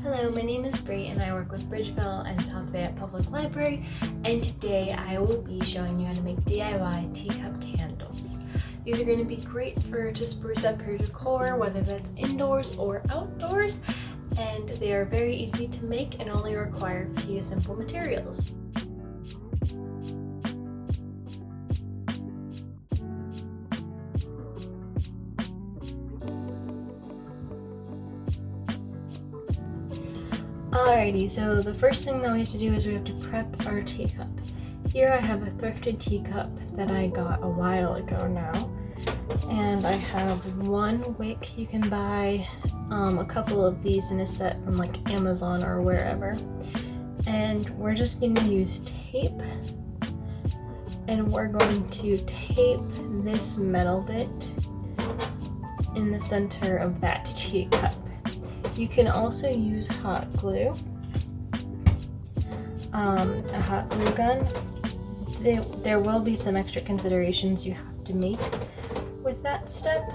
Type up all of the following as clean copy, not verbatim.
Hello, my name is Bree and I work with Bridgeville and South Fayette Public Library, and today I will be showing you how to make DIY teacup candles. These are going to be great to spruce up your decor, whether that's indoors or outdoors, and they are very easy to make and only require a few simple materials. Alrighty, so the first thing that we have to do is we have to prep our teacup. Here I have a thrifted teacup that I got a while ago now, and I have one wick. You can buy a couple of these in a set from like Amazon or wherever, and we're just going to use tape, and we're going to tape this metal bit in the center of that teacup. You can also use hot glue, a hot glue gun. There will be some extra considerations you have to make with that step,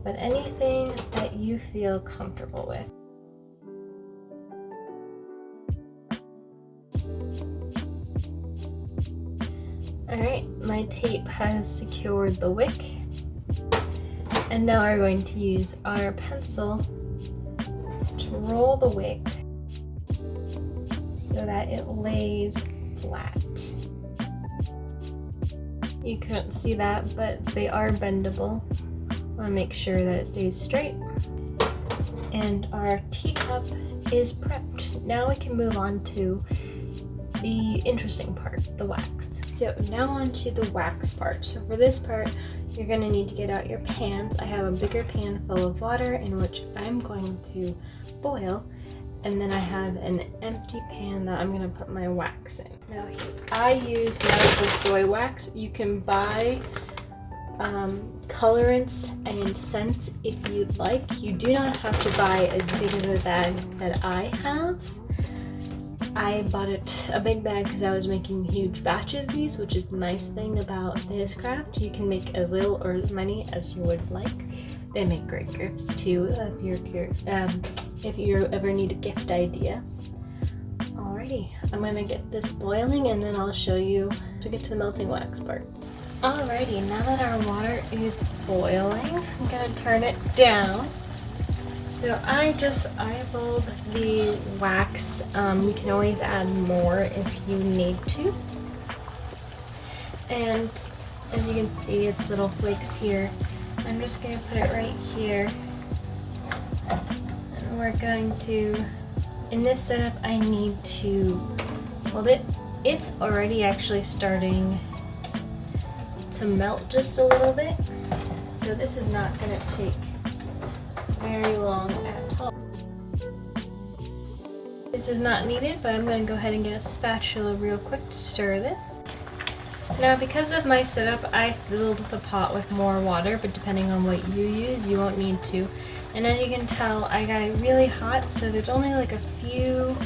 but anything that you feel comfortable with. Alright, my tape has secured the wick. And now we're going to use our pencil to roll the wick so that it lays flat. You couldn't see that, but they are bendable. I want to make sure that it stays straight. And our teacup is prepped. Now we can move on to the interesting part, the wax. So now on to the wax part. So for this part, you're going to need to get out your pans. I have a bigger pan full of water in which I'm going to boil, and then I have an empty pan that I'm going to put my wax in. Now I use natural soy wax. You can buy colorants and scents if you'd like. You do not have to buy as big of a bag that I have. I bought a big bag because I was making huge batches of these, which is the nice thing about this craft. You can make as little or as many as you would like. They make great gifts too if you ever need a gift idea. Alrighty, I'm gonna get this boiling and then I'll show you to get to the melting wax part. Alrighty, now that our water is boiling, I'm gonna turn it down. So I just eyeballed the wax. You can always add more if you need to. And as you can see, it's little flakes here. I'm just going to put it right here. And we're going to, in this setup, I need to hold it. It's already actually starting to melt just a little bit. So this is not going to take very long at all. This is not needed, but I'm going to go ahead and get a spatula real quick to stir this. Now because of my setup, I filled the pot with more water, but depending on what you use, you won't need to. And as you can tell, I got it really hot, so there's only like a few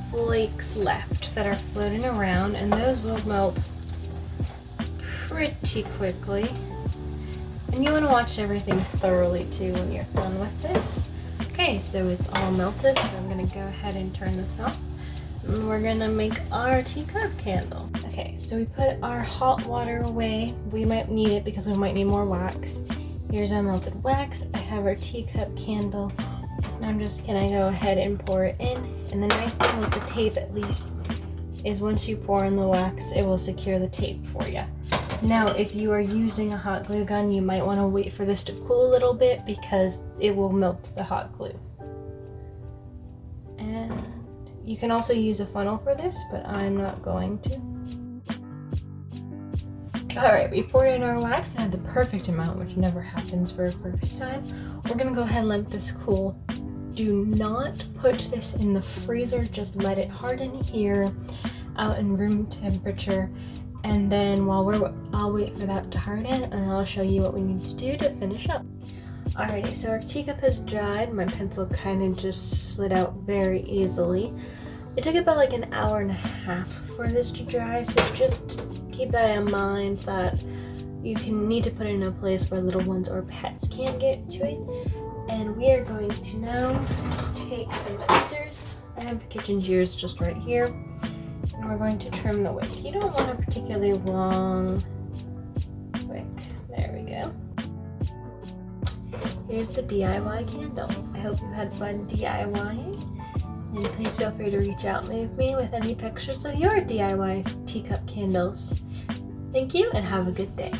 flakes left that are floating around, and those will melt pretty quickly. And you want to watch everything thoroughly too when you're done with this. Okay, so it's all melted, so I'm going to go ahead and turn this off. And we're going to make our teacup candle. Okay, so we put our hot water away. We might need it because we might need more wax. Here's our melted wax. I have our teacup candle. And I'm just going to go ahead and pour it in. And the nice thing with the tape, at least, is once you pour in the wax, it will secure the tape for you. Now, if you are using a hot glue gun, you might want to wait for this to cool a little bit because it will melt the hot glue. And you can also use a funnel for this, but I'm not going to. Alright, we poured in our wax and had the perfect amount, which never happens for a first time. We're going to go ahead and let this cool. Do not put this in the freezer, just let it harden here out in room temperature. And then I'll wait for that to harden and I'll show you what we need to do to finish up. Alrighty, so our teacup has dried. My pencil kind of just slid out very easily. It took about like an hour and a half for this to dry, so just keep that in mind that you can need to put it in a place where little ones or pets can't get to it. And we are going to now take some scissors. I have the kitchen shears just right here. And we're going to trim the wick. You don't want a particularly long wick. There we go. Here's the DIY candle. I hope you had fun DIYing. And please feel free to reach out with me with any pictures of your DIY teacup candles. Thank you and have a good day.